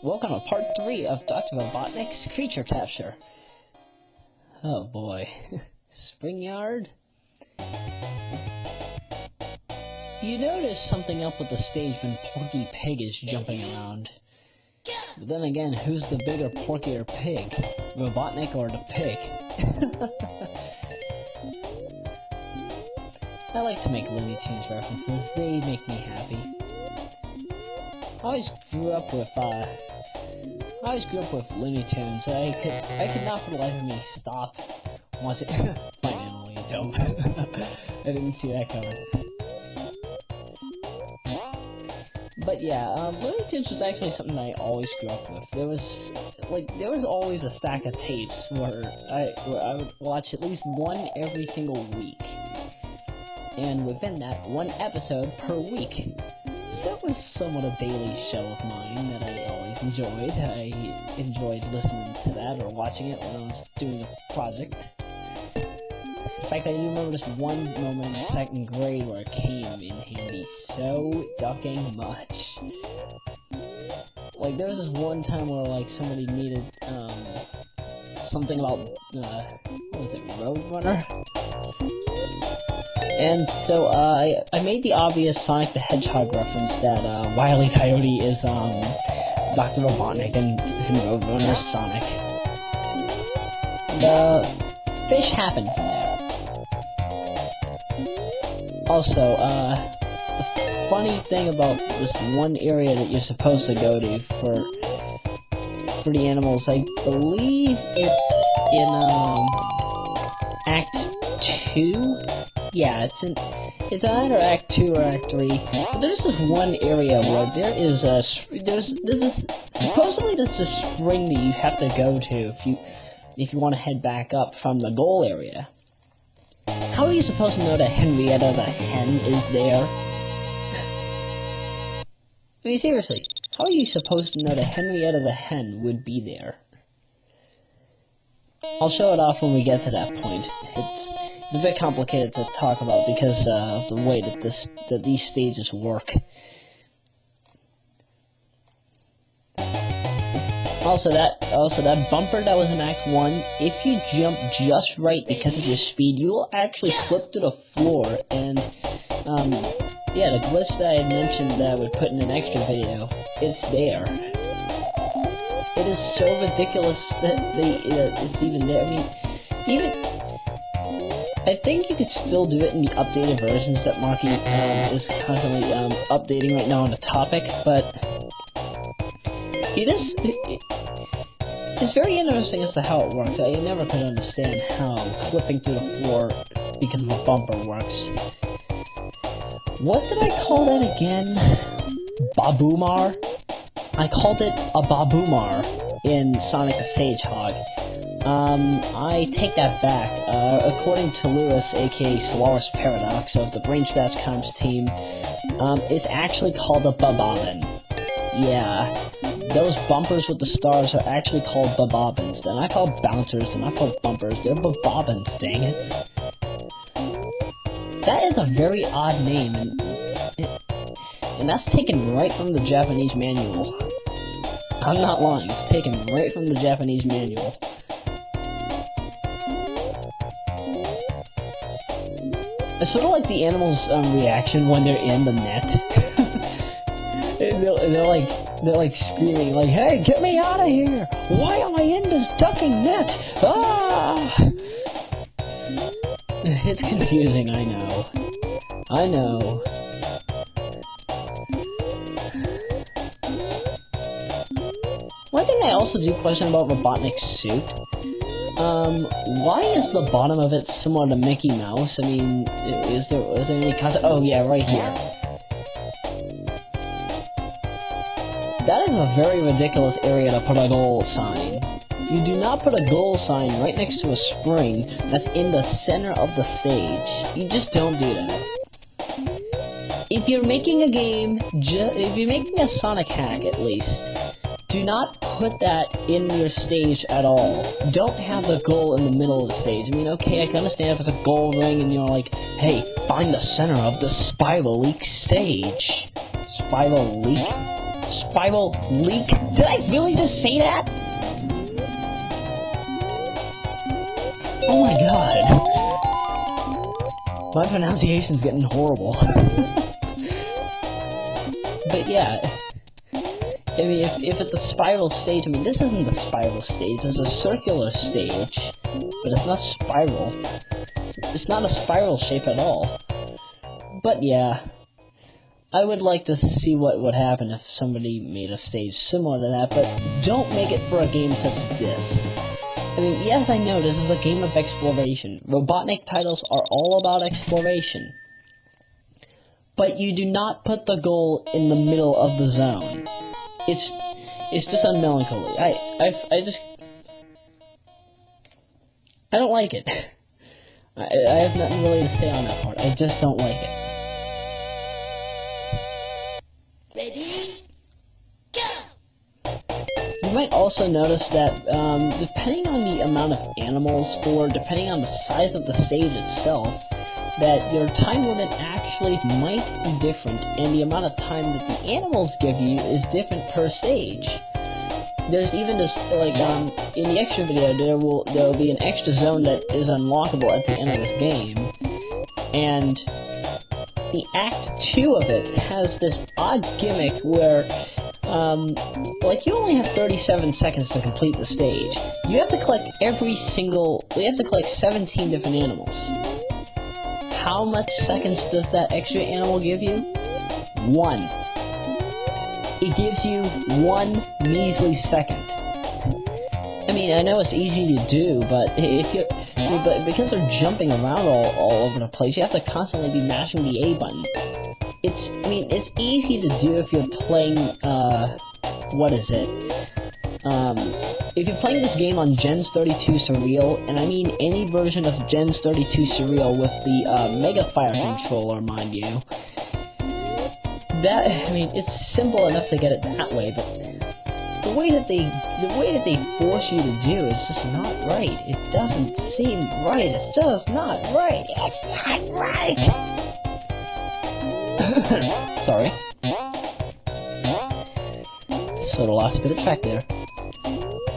Welcome to part 3 of Dr. Robotnik's creature capture. Oh boy. Spring yard? You notice something up with the stage when Porky Pig is jumping around. But then again, who's the bigger Porky or Pig? Robotnik or the pig? I like to make Looney Tunes references, they make me happy. I always grew up with Looney Tunes. I could not for the life of me stop watching Finding Looney Tunes. I didn't see that coming. But yeah, Looney Tunes was actually something I always grew up with. There was always a stack of tapes where I would watch at least one every single week. And within that, one episode per week. So it was somewhat a daily show of mine that I always enjoyed. I enjoyed listening to that or watching it when I was doing a project. In fact, I do remember this one moment in 2nd grade where it came in handy so ducking much. Like, there was this one time where, like, somebody needed, something about, what was it, Roadrunner? And so, I made the obvious Sonic the Hedgehog reference that, Wile E. Coyote is, Dr. Robotnik and Roadrunner is Sonic. The fish happened from there. Also, the funny thing about this one area that you're supposed to go to for the animals, I believe it's in, Act 2? Yeah, it's either Act 2 or Act 3, but there's this one area where there is supposedly there's a spring that you have to go to if you want to head back up from the goal area. How are you supposed to know that Henrietta the Hen is there? I mean, seriously, how are you supposed to know that Henrietta the Hen would be there? I'll show it off when we get to that point. It's a bit complicated to talk about because of the way that these stages work. Also that bumper that was in Act 1, if you jump just right because of your speed, you will actually clip to the floor, and, yeah, the glitch that I had mentioned that I would put in an extra video, it's there. It is so ridiculous that it's even there. I mean, I think you could still do it in the updated versions that Marky is constantly updating right now on the topic, but it's very interesting as to how it works. I never could understand how clipping through the floor because of a bumper works. What did I call that again? Baboomar? I called it a Baboomar in Sonic the Hedgehog. I take that back. According to Lewis, aka Solaris Paradox of the Brain Scratch Comms team, it's actually called a Bobobbin. Yeah, those bumpers with the stars are actually called Bobobbins. They're not called bouncers, they're not called bumpers, they're Bobobbins, dang it. That is a very odd name, and that's taken right from the Japanese manual. I'm not lying, it's taken right from the Japanese manual. It's sort of like the animals' reaction when they're in the net. they're like screaming, like, "Hey, get me out of here! Why am I in this ducking net? Ah!" It's confusing, I know. I know. One thing I also do question about Robotnik's suit. Why is the bottom of it similar to Mickey Mouse? I mean, is there any concept? Oh yeah, right here. That is a very ridiculous area to put a goal sign. You do not put a goal sign right next to a spring that's in the center of the stage. You just don't do that. If you're making a game, if you're making a Sonic hack at least, do not put that in your stage at all. Don't have the goal in the middle of the stage. I mean, okay, I can understand if it's a goal ring and you're like, hey, find the center of the spiral leak stage. Spiral leak? spiral leak. Did I really just say that? Oh my god. My pronunciation's getting horrible. But yeah, I mean, if it's the spiral stage, I mean, this isn't the spiral stage, it's a circular stage, but it's not spiral. It's not a spiral shape at all. But yeah, I would like to see what would happen if somebody made a stage similar to that, but don't make it for a game such as this. I mean, yes, I know this is a game of exploration. Robotnik titles are all about exploration. But you do not put the goal in the middle of the zone. It's just unmelancholy. I don't like it. I have nothing really to say on that part. I just don't like it. Ready? Go! You might also notice that, depending on the amount of animals, or depending on the size of the stage itself, that your time limit actually might be different, and the amount of time that the animals give you is different per stage. There's even this, like, in the extra video, there will be an extra zone that is unlockable at the end of this game, and the Act 2 of it has this odd gimmick where, like, you only have 37 seconds to complete the stage. You have to collect you have to collect 17 different animals. How much seconds does that extra animal give you? 1. It gives you 1 measly second. I mean, I know it's easy to do, but but because they're jumping around all over the place, you have to constantly be mashing the A button. It's easy to do if you're playing, what is it? If you're playing this game on Gens 32 Surreal, and I mean any version of Gens 32 Surreal with the Mega Fire controller, mind you, it's simple enough to get it that way, but the way that they force you to do is just not right. It doesn't seem right. It's just not right. It's not right. Sorry. Sort of lost a bit of track there.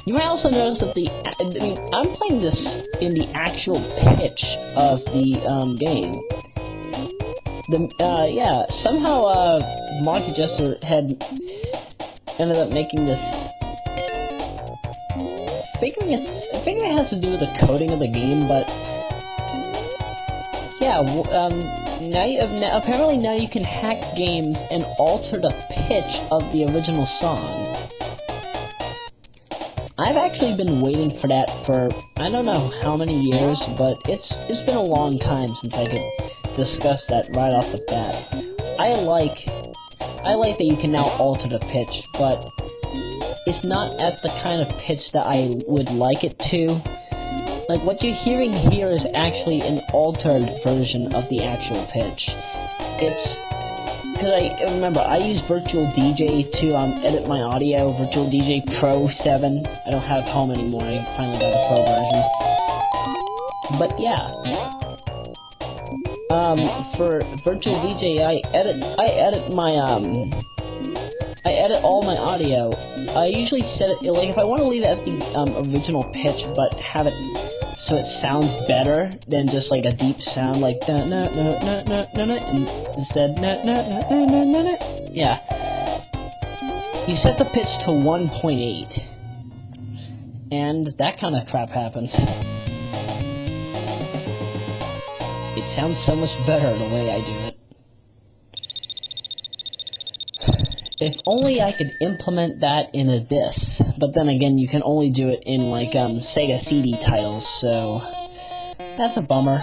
You might also notice that I'm playing this in the actual pitch of the game. Somehow Marky Jester had ended up making this. Figuring it has to do with the coding of the game, but yeah, apparently now you can hack games and alter the pitch of the original song. I've actually been waiting for that for I don't know how many years, but it's been a long time since I could discuss that right off the bat. I like that you can now alter the pitch, but it's not at the kind of pitch that I would like it to. Like, what you're hearing here is actually an altered version of the actual pitch. It's because I use Virtual DJ to edit my audio, Virtual DJ Pro 7. I don't have Home anymore, I finally got the Pro version. But yeah. For Virtual DJ, I edit all my audio. I usually set it, like, if I want to leave it at the original pitch, but have it so it sounds better than just like a deep sound, like da na na na na na na, instead na na na na na na na. Yeah. You set the pitch to 1.8, and that kind of crap happens. It sounds so much better the way I do it. If only I could implement that in a this, but then again, you can only do it in, like, Sega CD titles, so that's a bummer.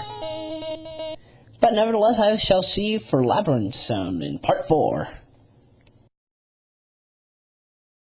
But nevertheless, I shall see you for Labyrinth Zone in Part 4.